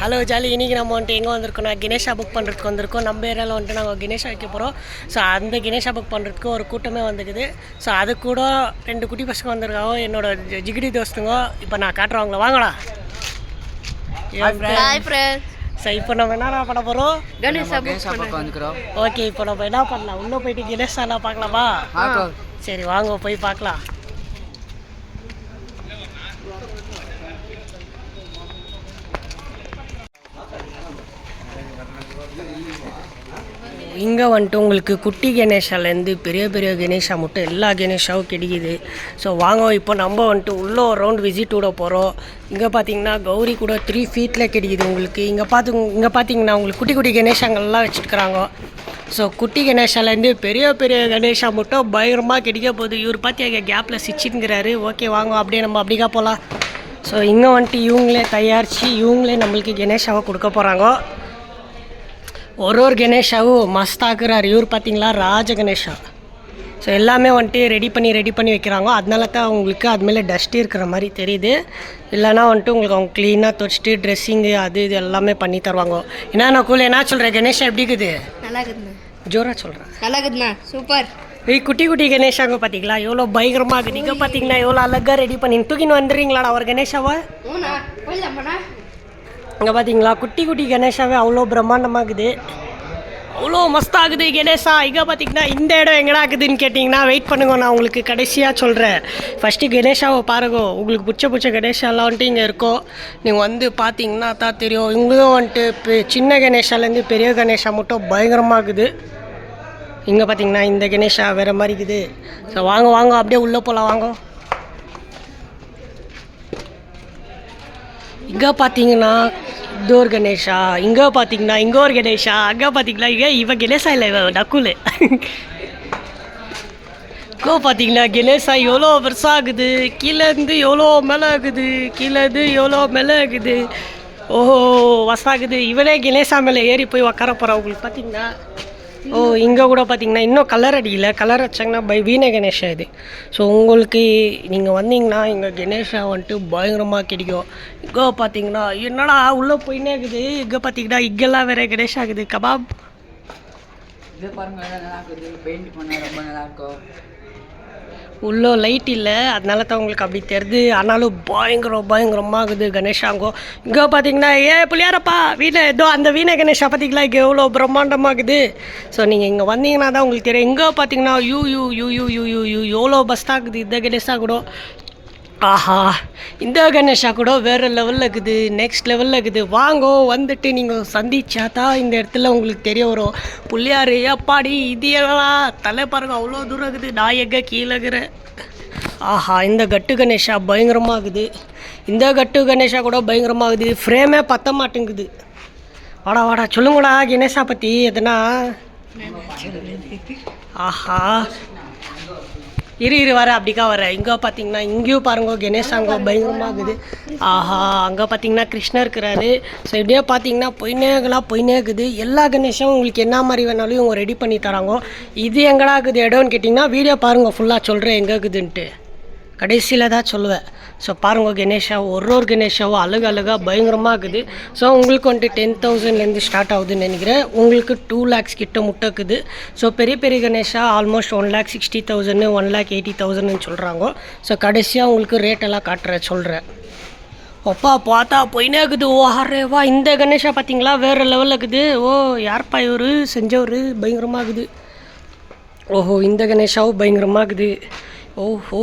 Hello jolly. இன்றைக்கி நம்ம வந்துட்டு எங்கே வந்திருக்கோம்னா கணேஷா புக் பண்ணுறதுக்கு வந்திருக்கோம். நம்ம ஏரியாவில் வந்துட்டு நாங்கள் கணேஷா வைக்க போகிறோம். ஸோ அந்த கணேஷா புக் பண்ணுறதுக்கு ஒரு கூட்டமே வந்துக்குது. ஸோ அது கூட 2 குட்டி பசங்க வந்திருக்காங்க, என்னோட ஜிகிடி தோஸ்துங்க. இப்போ நான் காட்டுறவங்கள வாங்கலாம். ஸோ இப்போ நம்ம என்ன பண்ண போகிறோம்? கணேஷா புக் வந்துக்கிறோம். ஓகே, இப்போ நம்ம என்ன பண்ணலாம்? உள்ளே போயிட்டு கணேஷாலாம் பார்க்கலாமா? சரி வாங்க போய் பார்க்கலாம். இங்கே வந்துட்டு உங்களுக்கு குட்டி கணேஷாலேருந்து பெரிய பெரிய கணேஷா மட்டும் எல்லா கணேஷாவும் கிடைக்குது. ஸோ வாங்க இப்போ நம்ம வந்துட்டு உள்ளே ஒரு ரவுண்ட் விசிட் விட போகிறோம். இங்கே பார்த்தீங்கன்னா கௌரி கூட 3 ஃபீட்டில் கிடைக்குது உங்களுக்கு. இங்கே பார்த்தீங்கன்னா உங்களுக்கு குட்டி குட்டி கணேஷாங்கள்லாம் வச்சுருக்குறாங்க. ஸோ குட்டி கணேஷாலேருந்து பெரிய பெரிய கணேஷா மட்டும் பயங்கரமாக கிடைக்க போகுது. இவர் பார்த்தியா கேப்பில் சிச்சுங்கிறாரு. ஓகே வாங்க அப்படியே நம்ம அப்படிக்கா போகலாம். ஸோ இங்கே வந்துட்டு இவங்களே தயாரித்து இவங்களே நம்மளுக்கு கணேஷாவை கொடுக்க போகிறாங்க. ஒரு கணேஷாவும் மஸ்தாக்குறாரு. இவர் பார்த்தீங்களா ராஜ கணேஷா. ஸோ எல்லாமே வந்துட்டு ரெடி பண்ணி வைக்கிறாங்க. அதனால தான் உங்களுக்கு அதுமாரி டஸ்ட்டு இருக்கிற மாதிரி தெரியுது. இல்லைனா வந்துட்டு உங்களுக்கு அவங்க க்ளீனாக துவச்சிட்டு ட்ரெஸ்ஸிங்கு அது இது எல்லாமே பண்ணி தருவாங்க. என்ன கூல என்ன சொல்கிறேன்? கணேஷா எப்படி இருக்குது? நல்லா இருக்குதுண்ணா. ஜோராக சொல்கிறேன். நல்லா இருக்குதுண்ணா. சூப்பர். குட்டி குட்டி கணேஷாங்க பார்த்தீங்களா எவ்வளோ பயங்கரமாக இருக்குது. இங்கே பார்த்தீங்கன்னா எவ்வளோ அழகாக ரெடி பண்ணி தூக்கின்னு வந்துடுறீங்களாடா ஒரு கணேஷாவை? இங்கே பார்த்தீங்களா குட்டி குட்டி கணேஷாவே அவ்வளோ பிரம்மாண்டமாக இருக்குது, அவ்வளோ மஸ்தாகுது கணேஷா. இங்கே பார்த்தீங்கன்னா இந்த இடம் எங்கடா இருக்குதுன்னு கேட்டிங்கன்னா வெயிட் பண்ணுங்க, நான் உங்களுக்கு கடைசியாக சொல்கிறேன். ஃபஸ்ட்டு கணேஷாவை பாருங்க. உங்களுக்கு பிடிச்ச கணேஷாலாம் வந்துட்டு இங்கே இருக்கோ. நீங்கள் வந்து பார்த்தீங்கன்னா தான் தெரியும். இங்கேயும் வந்துட்டு சின்ன கணேஷாலேருந்து பெரிய கணேஷா மட்டும் பயங்கரமாக இருக்குது. இங்கே பார்த்தீங்கன்னா இந்த கணேஷா வேறு மாதிரி இருக்குது. ஸோ வாங்க அப்படியே உள்ளே போகலாம் வாங்க. இங்கே பார்த்தீங்கன்னா இது ஒரு கணேஷா, இங்கே பார்த்தீங்கன்னா இங்கே ஒரு கணேஷா, அங்கே பார்த்தீங்கன்னா இவன் கணேஷா இல்லை, இவன் டக்குலு. இங்கே பார்த்தீங்கன்னா கணேஷா எவ்வளோ பெருசாகுது, கீழேருந்து எவ்வளோ மேலே ஆகுது, கீழேருந்து எவ்வளோ மேலே ஆகுது. ஓஹோ வசாகுது. இவனே கணேஷா மேலே ஏறி போய் உக்கார போகிறான். உங்களுக்கு பார்த்தீங்கன்னா இங்கே கூட பார்த்தீங்கன்னா இன்னும் கலர் அடிக்கல. கலர் வச்சாங்கன்னா வீண கணேஷா இது. ஸோ உங்களுக்கு நீங்கள் வந்தீங்கன்னா இங்கே கணேஷா வந்துட்டு பயங்கரமாக கிடைக்கும். இங்கே பார்த்தீங்கன்னா என்னடா உள்ளே போயினே இருக்குது. இங்கே பார்த்தீங்கன்னா இங்கெல்லாம் வேறு கணேஷா இருக்குது. கபாப் இது பாருங்க, நல்லா இருக்குது. பெயிண்ட் பண்ண ரொம்ப நல்லாயிருக்கும். உள்ளே லைட் இல்லை, அதனால தான் உங்களுக்கு அப்படி தெரியுது. ஆனாலும் பயங்கரமாக இருக்குது கணேஷாங்கோ. இங்கே பார்த்தீங்கன்னா புள்ளியாரப்பா வீணை ஏதோ அந்த வீணை கணேஷா பார்த்தீங்களா இங்கே எவ்வளோ பிரம்மாண்டமாகுது. ஸோ நீங்கள் இங்கே வந்தீங்கன்னா தான் உங்களுக்கு தெரியும். இங்கே பார்த்தீங்கன்னா எவ்வளோ பஸ்தாகுது. இந்த கணேஷா கூட ஆஹா, இந்த கணேஷா கூட வேறு லெவலில் இருக்குது, நெக்ஸ்ட் லெவலில் இருக்குது. வாங்கோ வந்துட்டு நீங்கள் சந்திச்சா தான் இந்த இடத்துல உங்களுக்கு தெரிய வரும். புள்ளியார் அப்பாடி இது எல்லாம் தலை பாருங்க அவ்வளோ தூரம் இருக்குது. நான் எங்கே கீழே. ஆஹா, இந்த கட்டு கணேஷா பயங்கரமாகுது. இந்த கட்டு கணேஷா கூட பயங்கரமாகுது. ஃப்ரேமே பற்ற மாட்டேங்குது. வாடா சொல்லுங்கடா கணேஷா பற்றி எதுனா. ஆஹா இரு வர அப்படிக்கா வர. இங்கே பார்த்தீங்கன்னா இங்கேயும் பாருங்க கணேஷாங்கோ பயங்கரமாகுது. ஆஹா, அங்கே பார்த்தீங்கன்னா கிருஷ்ணர் இருக்கிறாரு. ஸோ இப்படியே பார்த்தீங்கன்னா போயினே இருக்குது. எல்லா கணேஷும் உங்களுக்கு என்ன மாதிரி வேணாலும் இவங்க ரெடி பண்ணி தராங்க. இது எங்கடா இருக்குது இடம்னு கேட்டிங்கன்னா வீடியோ பாருங்கள், ஃபுல்லாக சொல்கிறேன் எங்கே இருக்குதுன்ட்டு. கடைசியில் தான் சொல்லுவேன். ஸோ பாருங்கள் கணேஷா ஒரு கணேஷாவும் அழகாக பயங்கரமாக இருக்குது. ஸோ உங்களுக்கு வந்துட்டு 10,000லேருந்து ஸ்டார்ட் ஆகுதுன்னு நினைக்கிறேன். உங்களுக்கு 2 lakhs கிட்ட முட்டைக்குது. ஸோ பெரிய கணேஷா ஆல்மோஸ்ட் 1,60,000 1,80,000 சொல்கிறாங்க. ஸோ கடைசியாக உங்களுக்கு ரேட்டெல்லாம் சொல்கிறேன். அப்பா பார்த்தா போயினே இருக்குது. ஓஹரேவா, இந்த கணேஷா பார்த்தீங்களா வேறு லெவலில் இருக்குது. யார்ப்பா இவர் செஞ்சவர் பயங்கரமாக இருக்குது. ஓஹோ, இந்த கணேஷாவும் பயங்கரமாக இருக்குது. ஓஹோ,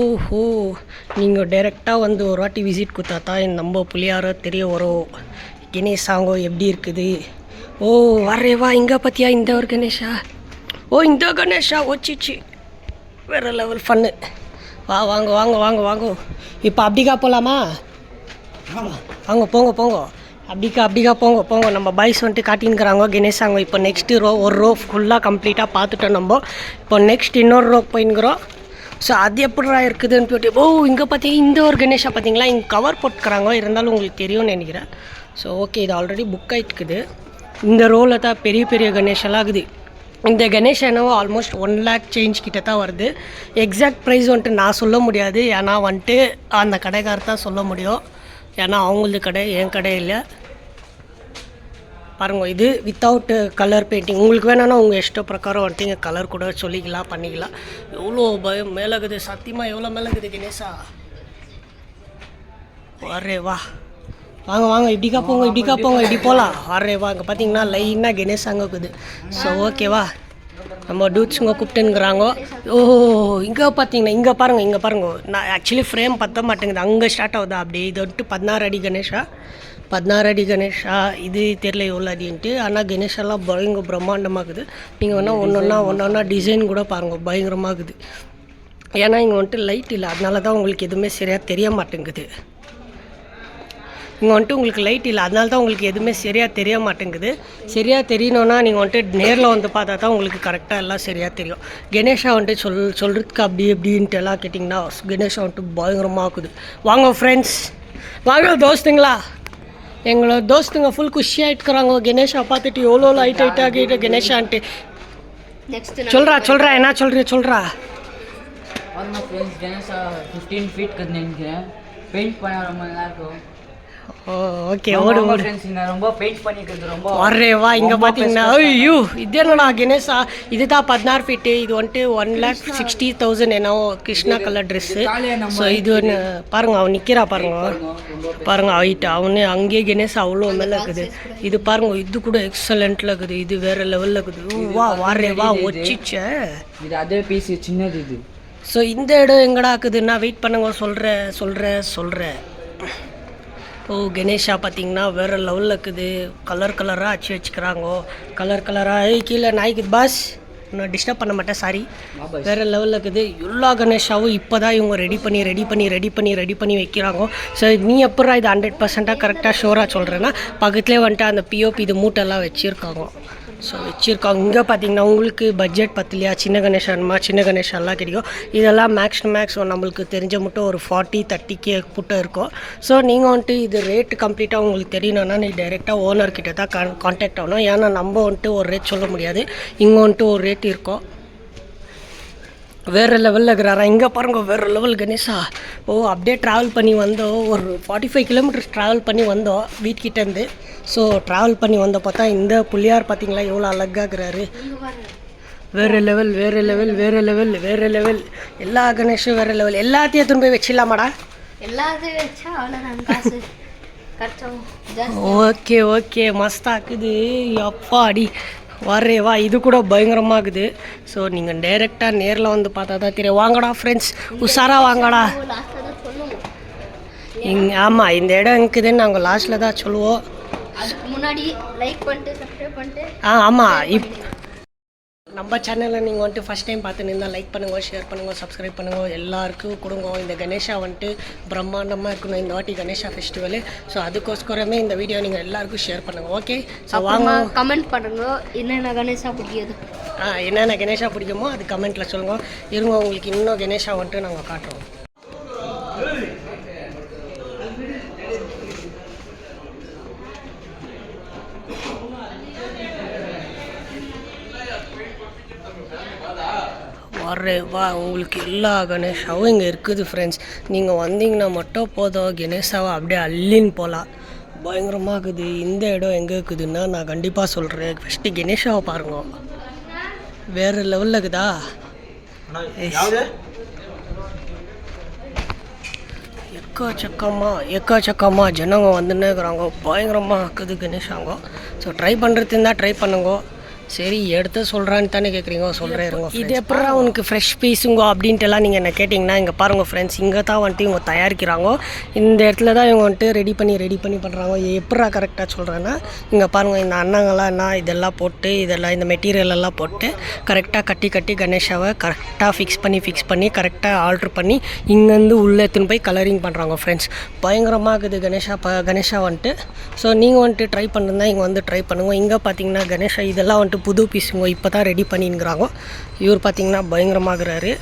நீங்கள் டைரெக்டாக வந்து ஒரு வாட்டி விசிட் கொடுத்தா தான் நம்ம புள்ளியாரோ தெரிய வரும் கணேஷாங்கோ எப்படி இருக்குது. வரேவா, இங்கே பார்த்தியா இந்த ஒரு கணேஷா. இந்த கணேஷா வச்சிச்சு வேறு லெவல் ஃபன்னு. வாங்க. இப்போ அப்படிக்கா போகலாமா? வாங்க போங்க. அப்படிக்கா போங்க. நம்ம பாய்ஸ் வந்துட்டு காட்டின்னுக்கிறாங்க கணேஷாங்க. இப்போ நெக்ஸ்ட்டு ஒரு ரோ ஃபுல்லாக கம்ப்ளீட்டாக பார்த்துட்டோம் நம்ம. இப்போ நெக்ஸ்ட் இன்னொரு ரோ போயின்னுக்குறோம். ஸோ அது எப்படிடா இருக்குதுன்னு போய்ட்டு இங்கே பார்த்தீங்கன்னா இந்த ஒரு கணேஷா பார்த்தீங்களா இங்கே கவர் போட்டுக்கிறாங்க. இருந்தாலும் உங்களுக்கு தெரியும்னு நினைக்கிறேன். ஸோ ஓகே, இது ஆல்ரெடி புக் ஆகிட்டுக்குது. இந்த ரோவில் தான் பெரிய கணேஷெல்லாம் இருக்குது. இந்த கணேஷ் என்னவோ ஆல்மோஸ்ட் 1 lakh சேஞ்ச் கிட்ட தான் வருது. எக்ஸாக்ட் ப்ரைஸ் வந்துட்டு நான் சொல்ல முடியாது. ஏன்னா வந்துட்டு அந்த கடைக்காரர் தான் சொல்ல முடியும். ஏன்னா அவங்களது கடை, என் கடை இல்லை. பாருங்க இது வித்தவுட் கலர் பெயிண்டிங். உங்களுக்கு வேணும்னா உங்கள் இஷ்ட பிரகாரம் வந்துட்டு இங்கே கலர் கூட சொல்லிக்கலாம் பண்ணிக்கலாம். எவ்வளோ பயம் மேலகுது சத்தியமாக எவ்வளோ மேலகுது கணேஷா. அரே வா வாங்க வாங்க இப்படிக்கா போங்க இப்படி போகலாம். அரே வா இங்கே பார்த்தீங்கன்னா லைனாக கணேஷ் அங்கே இருக்குது. ஸோ ஓகேவா நம்ம டூட்ஸுங்க கூப்பிட்டுங்கிறாங்க. ஓஹோ இங்கே பார்த்தீங்கன்னா இங்கே பாருங்க நான் ஆக்சுவலி ஃப்ரேம் பற்ற மாட்டேங்குது அங்கே ஸ்டார்ட் ஆகுது அப்படி. இது வந்துட்டு 16 அடி கணேஷா இது தெரியல எவ்வளோ அடின்ட்டு. ஆனால் கணேஷெல்லாம் பயங்கர பிரம்மாண்டமாகுது. நீங்கள் வேணால் ஒன்றொன்னா டிசைன் கூட பாருங்கள் பயங்கரமாகுது. ஏன்னா இங்கே வந்துட்டு லைட் இல்லை அதனால தான் உங்களுக்கு எதுவுமே சரியாக தெரிய மாட்டேங்குது. இங்கே வந்துட்டு உங்களுக்கு லைட் இல்லை அதனால தான் உங்களுக்கு எதுவுமே சரியாக தெரிய மாட்டேங்குது. சரியாக தெரியணுன்னா நீங்கள் வந்துட்டு நேரில் வந்து பார்த்தா தான் உங்களுக்கு கரெக்டாக எல்லாம் சரியாக தெரியும். கணேஷா வந்துட்டு சொல்கிறதுக்கு அப்படி எப்படின்ட்டு எல்லாம் கேட்டிங்கன்னா கணேஷா வந்துட்டு பயங்கரமாகுது. வாங்க ஃப்ரெண்ட்ஸ் வாங்க தோஸ்துங்களா. எங்களோட தோஸ்துங்க ஃபுல் குஷியாகிட்டுக்கிறாங்க கணேஷா பார்த்துட்டு எவ்வளோ லைட் ஆகிட்டு கணேஷான்ட்டு. சொல்கிறா என்ன சொல்கிறா ஃப்ரெண்ட்ஸ் கணேஷா 15 feet நினைக்கிறேன். பெயிண்ட் பண்ண ரொம்ப நல்லா இருக்கும். ஓகே ஓடு ரொம்ப பெயிண்ட் பண்ணிக்கிறது ரொம்ப வரே வா. இங்கே பார்த்தீங்கன்னா ஐயோ இது என்னடா கணேஷா இதுதான் 16 feet. இது வந்துட்டு 1,60,000 என்னோ கிருஷ்ணா கலர் ட்ரெஸ்ஸு. ஸோ இது ஒன்று பாருங்க அவன் நிற்கிறா பாருங்க ஹைட்டு அவனு அங்கேயே கணேஷா அவ்வளோ மேலே இருக்குது. இது பாருங்க இது கூட எக்ஸலண்ட்டில் இருக்குது. இது வேறு லெவலில் இருக்குது. வா வரே வா ஒச்சிச்சே இது அதே பீஸ் சின்னது இது. ஸோ இந்த இடம் எங்கடா இருக்குதுன்னா வெயிட் பண்ணுங்க சொல்கிறேன். ஓ கணேஷா பார்த்தீங்கன்னா வேறு லெவலில் இருக்குது. கலராக வச்சுக்கிறாங்க கலராக. கீழே நாய்க்குது பாஸ் நான் டிஸ்டர்ப் பண்ண மாட்டேன் சாரி. வேறு லெவலில் இருக்குது. எல்லா கணேஷாவும் இப்போ தான் இவங்க ரெடி பண்ணி வைக்கிறாங்க. ஸோ நீ எப்படா இது 100% கரெக்டாக ஷோராக சொல்கிறேன்னா பக்கத்துலேயே வந்துட்டு அந்த பிஓபி இது மூட்டெல்லாம் வச்சுருக்காங்க. இங்கே பார்த்தீங்கன்னா உங்களுக்கு பட்ஜெட் பத்தலையா சின்ன கணேஷாலாம் கிடைக்கும். இதெல்லாம் மேக்ஸ் நம்மளுக்கு தெரிஞ்ச மட்டும் ஒரு 40-30K கிட்ட இருக்கும். ஸோ நீங்கள் வந்துட்டு இது ரேட்டு கம்ப்ளீட்டாக உங்களுக்கு தெரியணுன்னா நீ டைரெக்டாக ஓனர்கிட்ட தான் கான்டாக்ட் ஆகணும். ஏன்னா நம்ம வந்துட்டு ஒரு ரேட் சொல்ல முடியாது. இங்கே வந்துட்டு ஒரு ரேட் இருக்கும். வேறு லெவலில் இருக்கிறாரா இங்கே பாருங்க வேறு லெவல் கணேஷா. அப்படியே ட்ராவல் பண்ணி வந்தோம் ஒரு 45 kilometers ட்ராவல் பண்ணி வந்தோம் வீட்கிட்டேருந்து. ஸோ ட்ராவல் பண்ணி வந்த பார்த்தா இந்த புள்ளியார் பார்த்தீங்களா எவ்வளோ அழகாகிறாரு. வேறு லெவல் எல்லா கணேஷும் வேறு லெவல். எல்லாத்தையும் எடுத்துன்னு போய் வச்சிடலாமாடா. ஓகே மஸ்தாக்குது அப்பா அடி வரே வா. இது கூட பயங்கரமாகுது. ஸோ நீங்கள் டைரெக்டாக நேரில் வந்து பார்த்தா தான் தெரியும். வாங்கடா ஃப்ரெண்ட்ஸ் உஷாராக வாங்கடா. ஆமாம் இந்த இடம் இருக்குதுன்னு நாங்கள் லாஸ்ட்டில் தான் சொல்லுவோம். முன்னாடி லைக் பண்ணிட்டு சப்ஸ்கிரைப் பண்ணிட்டு ஆமாம் நம்ம சேனலில் நீங்கள் வந்துட்டு ஃபஸ்ட் டைம் பார்த்துன்னு இருந்தால் லைக் பண்ணுங்கள் ஷேர் பண்ணுங்கள் சப்ஸ்கிரைப் பண்ணுங்கள் எல்லாருக்கும் கொடுங்க. இந்த கணேஷா வந்துட்டு பிரம்மாண்டமாக இருக்கணும் இந்த வாட்டி கணேஷா ஃபெஸ்டிவலு. ஸோ அதுக்கோஸ்கரமே இந்த வீடியோ நீங்கள் எல்லாருக்கும் ஷேர் பண்ணுங்கள். ஓகே ஸோ வாங்க கமெண்ட் பண்ணுங்க என்னென்ன கணேஷா பிடிக்குது. என்னென்ன கணேஷா பிடிக்குமோ அது கமெண்ட்டில் சொல்லுங்கள். இருங்க உங்களுக்கு இன்னும் கணேஷா வந்துட்டு நாங்கள் காட்டுறோம். வரே வா உங்களுக்கு எல்லா கணேஷாவும் இங்கே இருக்குது ஃப்ரெண்ட்ஸ். நீங்கள் வந்தீங்கன்னா மட்டும் போதும் கணேஷாவை அப்படியே அள்ளின்னு போகலாம். பயங்கரமாகுது. இந்த இடம் எங்கே இருக்குதுன்னா நான் கண்டிப்பாக சொல்கிறேன். ஃபஸ்ட்டு கணேஷாவை பாருங்க வேறு லெவலில் இருக்குதா. எக்கச்சக்கமாக ஜனங்க வந்துன்னே இருக்கிறாங்க. பயங்கரமாக இருக்குது கணேஷாங்க. ஸோ ட்ரை பண்ணுறது இருந்தால் ட்ரை பண்ணுங்க. சரி எடுத்து சொல்கிறான்னு தானே கேட்குறீங்க சொல்கிறேன் இருங்க. இது எப்படா உனக்கு ஃப்ரெஷ் பீஸுங்கோ அப்படின்ட்டுலாம் நீங்கள் என்ன கேட்டிங்கன்னா இங்கே பாருங்கள் ஃப்ரெண்ட்ஸ் இங்கே தான் வந்துட்டு இவங்க தயாரிக்கிறாங்க. இந்த இடத்துல தான் இவங்க வந்துட்டு ரெடி பண்ணி பண்ணுறாங்க. எப்படா கரெக்டாக சொல்கிறேன்னா இங்கே பாருங்கள் இந்த அண்ணங்கள்லாம் என்ன இதெல்லாம் போட்டு இந்த மெட்டீரியல் எல்லாம் போட்டு கரெக்டாக கட்டி கணேஷாவை கரெக்டாக ஃபிக்ஸ் பண்ணி கரெக்டாக ஆல்ட்ரு பண்ணி இங்கேருந்து உள்ளே எடுத்துன்னு போய் கலரிங் பண்ணுறாங்க ஃப்ரெண்ட்ஸ். பயங்கரமாக இருக்குது கணேஷா வந்துட்டு. ஸோ நீங்கள் வந்துட்டு ட்ரை பண்ணுறதா இங்கே வந்து ட்ரை பண்ணுங்கள். இங்கே பார்த்தீங்கன்னா கணேஷா இதெல்லாம் வந்துட்டு புது பீஸுங்க இப்போ தான் ரெடி பண்ணிங்கிறாங்க. இவர் பார்த்தீங்கன்னா பயங்கரமாகிறாரு.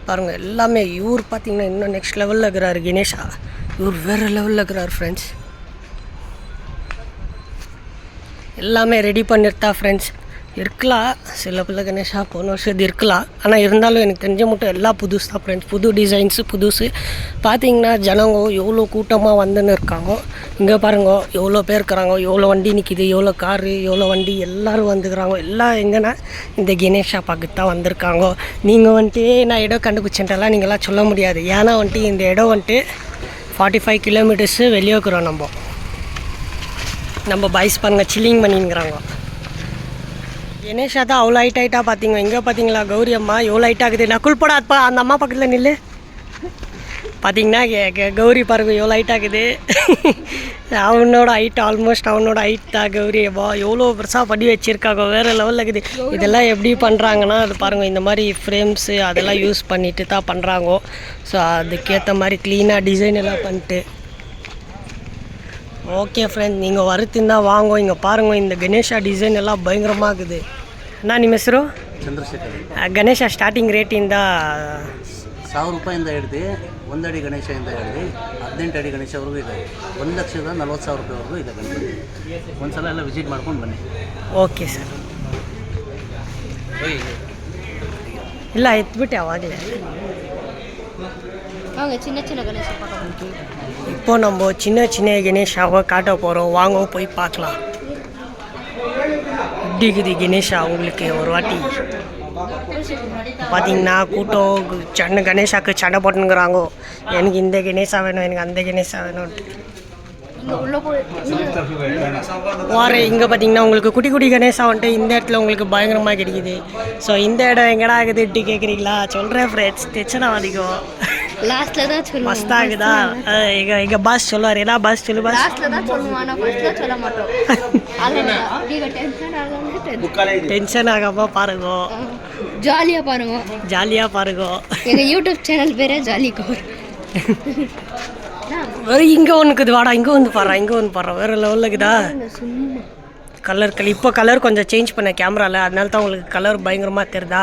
பாருங்கள் எல்லாமே இவர் பார்த்தீங்கன்னா இன்னும் நெக்ஸ்ட் லெவலில் இருக்கிறாரு கணேஷா. இவர் வேறு லெவலில் இருக்கிறார் ஃப்ரெண்ட்ஸ். எல்லாமே ரெடி பண்ணிருத்தா ஃப்ரெண்ட்ஸ். இருக்கலாம், சில பிள்ளை கணேஷா போன வருஷம் இது இருக்கலாம். ஆனால் இருந்தாலும் எனக்கு தெரிஞ்ச மட்டும் எல்லாம் புதுசு தான் ஃப்ரெண்ட்ஸ். புது டிசைன்ஸு புதுசு. பார்த்தீங்கன்னா ஜனங்க எவ்வளோ கூட்டமாக வந்துன்னு இருக்காங்க. இங்கே பாருங்க எவ்வளோ பேர் இருக்கிறாங்க, எவ்வளோ வண்டி நிற்கிது, எவ்வளோ காரு, எவ்வளோ வண்டி, எல்லோரும் வந்துக்கிறாங்க. எல்லாம் எங்கன்னா இந்த கணேஷா பார்க்க தான் வந்திருக்காங்க. நீங்கள் வந்துட்டு நான் இடம் கண்டுபிடிச்சேன்ட்டெல்லாம் நீங்களாம் சொல்ல முடியாது. ஏன்னா வந்துட்டு இந்த இடம் வந்துட்டு 45 கிலோமீட்டர்ஸு வெளியே இருக்கிறோம். நம்ம பாய்ஸ் பாருங்கள் சில்லிங் பண்ணிங்கிறாங்க. கணேஷா தான் அவ்வளோ ஹைட்டாக பார்த்தீங்க. இங்கே பார்த்தீங்களா கௌரி அம்மா எவ்வளோ ஹைட்டாகுது. நான் குள்படாப்பா அந்த அம்மா பக்கத்தில் நில்லு. பார்த்தீங்கன்னா கௌரி பாருங்க எவ்வளோ ஹைட்டாகுது. அவனோட ஹைட் ஆல்மோஸ்ட் அவனோட ஹைட் தான் கௌரி அம்மா. எவ்வளோ பெருசாக பண்ணி வச்சுருக்காங்க, வேறு லெவலில் இருக்குது. இதெல்லாம் எப்படி பண்ணுறாங்கன்னா அது பாருங்கள், இந்த மாதிரி ஃப்ரேம்ஸு அதெல்லாம் யூஸ் பண்ணிட்டு தான் பண்ணுறாங்க. ஸோ அதுக்கேற்ற மாதிரி க்ளீனாக டிசைன் எல்லாம் பண்ணிட்டு. ஓகே ஃப்ரெண்ட், நீங்கள் வருத்திருந்தா வாங்க. இங்கே பாருங்கள் இந்த கணேஷா டிசைன் எல்லாம் பயங்கரமாக இருக்குது. ಅಣ್ಣ ನಿಮ್ಮ ಹೆಸರು? ಚಂದ್ರಶೇಖರ್. ಗಣೇಶ ಸ್ಟಾರ್ಟಿಂಗ್ ರೇಟಿಂದ 1000 ರೂಪಾಯಿಂದ ಹಿಡಿದು 1 ಅಡಿ ಗಣೇಶದಿಂದ ಹಿಡಿದು 18 ಅಡಿ ಗಣೇಶವರೆಗೂ ಇದೆ. 1,40,000 ರೂಪಾಯಿವರೆಗೂ ಇದೆ ಗಣಪತಿ. ಒಂದ್ಸಲ ಎಲ್ಲ ವಿಸಿಟ್ ಮಾಡ್ಕೊಂಡು ಬನ್ನಿ. Okay sir. ಇಲ್ಲ ಎತ್ಬಿಟ್ಟೆ ಅವಾಗಲೇ. வாங்க சின்ன சின்ன கணேசன் பார்க்கலாம். இப்போ நம்ம சின்ன சின்ன கணேஷாவை காட்ட போகிறோம். வாங்க போய் பார்க்கலாம். எப்படி இருக்குது கணேஷா உங்களுக்கு ஒரு வாட்டி. பார்த்தீங்கன்னா கூட்டம் சண்டை கணேஷாவுக்கு சண்டை போட்டுங்கிறாங்க. எனக்கு இந்த கணேஷா வேணும், எனக்கு அந்த கணேஷா வேணும்ட்டு. வார இங்கே பார்த்தீங்கன்னா உங்களுக்கு குட்டி குட்டி கணேஷா வந்துட்டு இந்த இடத்துல உங்களுக்கு பயங்கரமாக கிடைக்குது. ஸோ இந்த இடம் எங்கடா ஆகுதுட்டு கேட்குறீங்களா? சொல்கிறேன் ஃப்ரெண்ட்ஸ், டென்ஷன் ஆகாதீங்க. லாஸ்ட்ல தான் சொல்லுவோம். மஸ்தாகுதா எங்க பாஸ் சொல்லுவார். என்ன பாஸ் சொல்லு பாஸ். லாஸ்ட்ல தான் சொல்லுவோம், ஆனா ஃபர்ஸ்ட்ல சொல்ல மாட்டோம். அதனால நீங்க டென்ஷன் ஆகாம பாருங்க, ஜாலியா பாருங்க, ஜாலியா பாருங்க. எங்க யூடியூப் சேனல் பேரே ஜாலி கவர். இங்க ஒன்றுக்குது, வாடா இங்க வந்து பாடுறா, இங்க வந்து பாடுறா, வேற லெவலில் இருக்குதா. இப்போ கலர் கொஞ்சம் சேஞ்ச் பண்ண கேமராவில், அதனால தான் உங்களுக்கு கலர் பயங்கரமாக தெரியுதா.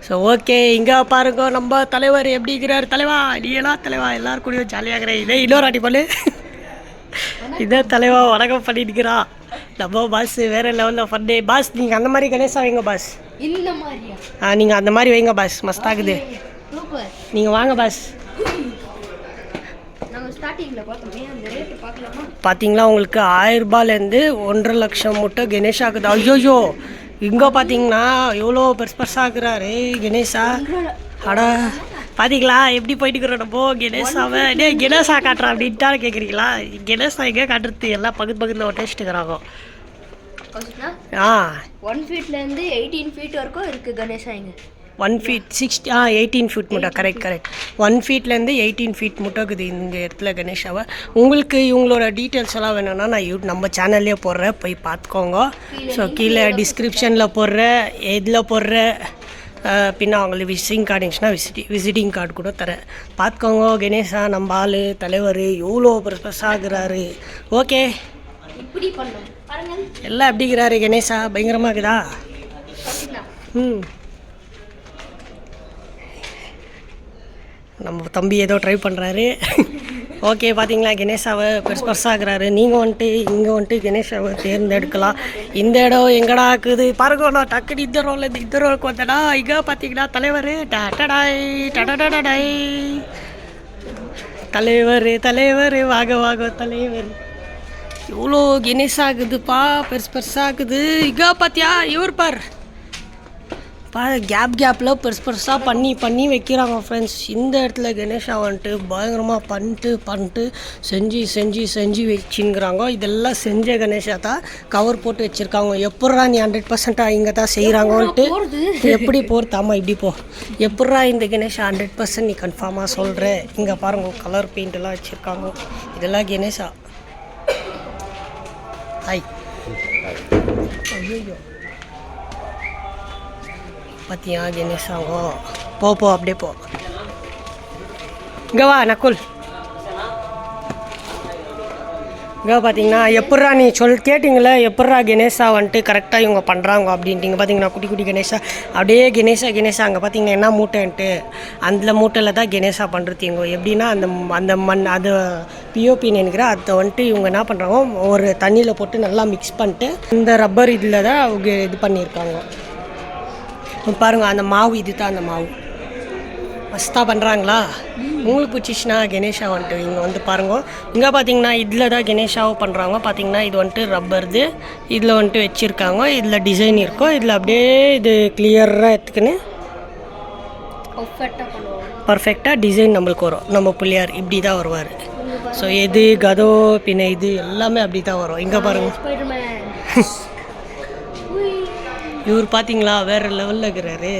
ஸோ ஓகே, இங்கே பாருங்க நம்ம தலைவர் எப்படி இருக்கிறார். தலைவா நீ எல்லாம் தலைவா எல்லாரும் கூடயும் ஜாலியாகிற. இதே இன்னொரு ஆட்டி பண்ணு. இதே தலைவா வணக்கம் பண்ணிட்டுக்கிறா நம்ம பாஸ். வேறு லெவலில் பண்ணு பாஸ். நீங்கள் அந்த மாதிரி கணேசா வைங்க பாஸ். இந்த மாதிரியா? நீங்கள் அந்த மாதிரி வைங்க பாஸ், மஸ்தாகுது. நீங்கள் வாங்க பாஸ். பார்த்தீங்களா உங்களுக்கு 1000 ரூபாயிலேருந்து 1.5 லட்சம் முட்டை கணேஷாக்குது. ஐயோயோ, இங்கே பார்த்தீங்கன்னா எவ்வளோ பெருசாக்குறாரு கணேஷா. அடா பார்த்தீங்களா எப்படி போயிட்டுக்கிறோம் நம்ம கணேஷாவை. கணேஷா காட்டுறா அப்படின்ட்டா கேட்குறீங்களா? கணேஷா எங்கே காட்டுறது, எல்லாம் பக்கத்தில் ஒட்டேச்சுட்டுக்கிறாங்க. 1 ஃபீட்லேருந்து 18 ஃபீட் வரைக்கும் இருக்குது கணேஷா. இங்கே 1 ஃபீட் 18 ஃபீட் முட்டை. கரெக்ட். 1 ஃபீட்லேருந்து 18 ஃபீட் முட்டை இருக்குது இந்த இடத்துல கணேஷாவை. உங்களுக்கு இவங்களோட டீட்டெயில்ஸ் எல்லாம் வேணும்னா நான் நம்ம சேனல்லே போடுறேன், போய் பார்த்துக்கோங்க. ஸோ கீழே டிஸ்கிரிப்ஷனில் போடுறேன், எதில் போடுறேன். பின்ன அவங்களுக்கு விசிட்டிங் கார்டு இருந்துச்சுன்னா விசிட்டிங் கார்டு கூட தரேன், பார்த்துக்கோங்க. கணேஷா நம்ம ஆள் தலைவர் எவ்வளோ பெருசாகிறாரு. ஓகே, எல்லாம் எப்படிங்கிறாரு கணேஷா, பயங்கரமாக இருக்குதா. நம்ம தம்பி ஏதோ ட்ரை பண்ணுறாரு. ஓகே, பார்த்தீங்களா கணேஷாவை பெருசாகிறாரு. நீங்கள் வந்துட்டு இங்கே வந்துட்டு கணேஷாவை தேர்ந்தெடுக்கலாம். இந்த இடம் எங்கடா இருக்குது பாருங்க. நான் டக்குனு இந்த ரோலேருந்து இந்த ரோலுக்கு வந்தேடா. இங்கே பார்த்தீங்கன்னா தலைவர் டடடாய் டடடாடாய். தலைவர் வாங்க தலைவர். எவ்வளோ கணேஷாகுதுப்பா, பெருசாகுது. இங்கே பார்த்தியா இவர் பார் கேப்பில் பெருசாக பண்ணி வைக்கிறாங்க ஃப்ரெண்ட்ஸ். இந்த இடத்துல கணேஷா வந்துட்டு பயங்கரமாக பண்ணிட்டு செஞ்சு வச்சுங்கிறாங்க. இதெல்லாம் செஞ்ச கணேஷா தான் கவர் போட்டு வச்சுருக்காங்க. எப்பட்றா நீ 100% இங்கே தான் செய்கிறாங்கன்ட்டு எப்படி போகிறதாமா இப்படி போ. எப்பட்றா இந்த கணேஷா 100% நீ கன்ஃபார்மாக சொல்கிற. இங்கே பாருங்க கலர் பெயிண்டெல்லாம் வச்சுருக்காங்க. இதெல்லாம் கணேஷா. ஹாய். ஐயோ பார்த்தியா கணேஷாவோ. போ அப்படியே போ. இங்கே வா நக்குல். இங்கே பார்த்தீங்கன்னா எப்பட்றா நீ கேட்டிங்களே எப்பட்றா கணேசா வந்துட்டு கரெக்டாக இவங்க பண்ணுறாங்க அப்படின்ட்டு. இங்கே பார்த்தீங்கன்னா குட்டி குட்டி கணேசா அப்படியே கணேசா அங்கே பார்த்தீங்கன்னா என்ன மூட்டைன்ட்டு அந்த மூட்டையில் தான் கணேசா பண்ணுறது. இவங்க எப்படின்னா அந்த மண் அது பிஓபின்னு நினைக்கிற அதை வந்துட்டு இவங்க என்ன பண்ணுறாங்க ஒரு தண்ணியில் போட்டு நல்லா மிக்ஸ் பண்ணிட்டு இந்த ரப்பர் இதில் தான் அவங்க இது பண்ணியிருக்காங்க. பாருங்கள் அந்த மாவு இது தான் அந்த மாவு மஸ்தாக பண்ணுறாங்களா. உங்களுக்கு பிடிச்சிச்சின்னா கணேஷா வந்துட்டு இங்கே வந்து பாருங்க. இங்கே பார்த்தீங்கன்னா இதில் தான் கணேஷாவும் பண்ணுறாங்க. பார்த்தீங்கன்னா இது வந்துட்டு ரப்பர்து இதில் வந்துட்டு வச்சுருக்காங்க. இதில் டிசைன் இருக்கும். இதில் அப்படியே இது கிளியராக எடுத்துக்கின்னு பர்ஃபெக்டாக டிசைன் நம்மளுக்கு வரும். நம்ம பிள்ளையார் இப்படி தான் வருவார். ஸோ எது கதோ பின்ன இது எல்லாமே அப்படி தான் வரும். இங்கே பாருங்கள் இவர் பார்த்தீங்களா வேறு லெவலில் இருக்கிறாரு.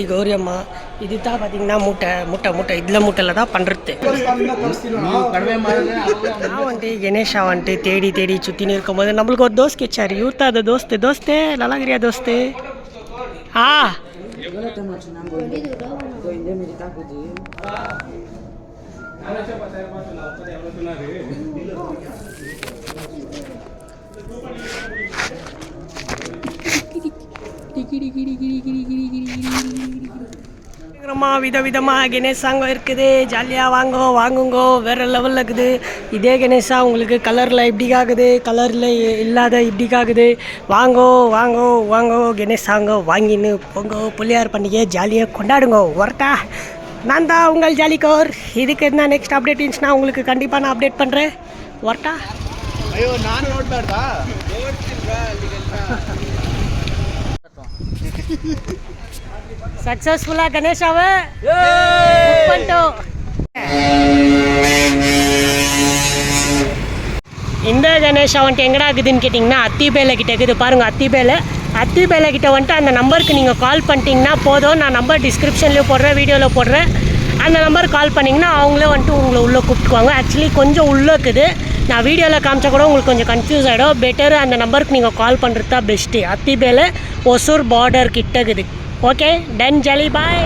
கௌரி அம்மா இது தான் பார்த்தீங்கன்னா மூட்டை இதில் மூட்டையில் தான் பண்ணுறது. நான் வந்துட்டு கணேஷா வந்துட்டு தேடி சுற்றின்னு இருக்கும்போது நம்மளுக்கு ஒரு தோஸ்த் வச்சார். இவர் தான் அந்த தோஸ்தே நல்லாகிறியா தோஸ்து. விதவிதமாக கணேசாங்க இருக்குது. ஜாலியாக வாங்குங்கோ வேறு லெவலில் இருக்குது. இதே கணேசா உங்களுக்கு கலரில் இப்படிக்காகுது, கலரில் இல்லாத இப்படிக்காகுது. வாங்கோ கணேசாங்க வாங்கின்னு போங்கோ. பிள்ளையார் பண்டிகை ஜாலியாக கொண்டாடுங்கோ. வரட்டா நான் தான் உங்கள் ஜாலிக்கோர். இதுக்கு என்ன நெக்ஸ்ட் அப்டேட் இருந்துச்சுன்னா உங்களுக்கு கண்டிப்பாக நான் அப்டேட் பண்ணுறேன். வரட்டா சக்ஸஸ்ஃபுல்லாக கணேஷாவை பண்ணிட்டோம். இந்த கணேஷா வந்துட்டு எங்கடா இருக்குதுன்னு கேட்டிங்கன்னா அத்திபேலை கிட்ட இருக்குது. பாருங்கள் அத்திபேலை கிட்ட வந்துட்டு அந்த நம்பருக்கு நீங்கள் கால் பண்ணிட்டீங்கன்னா போதும். நான் நம்பர் டிஸ்கிரிப்ஷன்லேயும் போடுறேன், வீடியோவில் போடுறேன். அந்த நம்பர் கால் பண்ணிங்கன்னா அவங்களே வந்துட்டு உங்களை உள்ளே கூப்பிட்டுக்குவாங்க. ஆக்சுவலி கொஞ்சம் உள்ளே இருக்குது. நான் வீடியோவில் காமிச்சா கூட உங்களுக்கு கொஞ்சம் கன்ஃபியூஸ் ஆகிடும். பெட்டர் அந்த நம்பருக்கு நீங்கள் கால் பண்ணுறது தான் பெஸ்ட்டு. அத்திபேலை ஒசூர் பார்டர் கிட்ட இருக்குது. ஓகே டன் ஜாலி பாய்.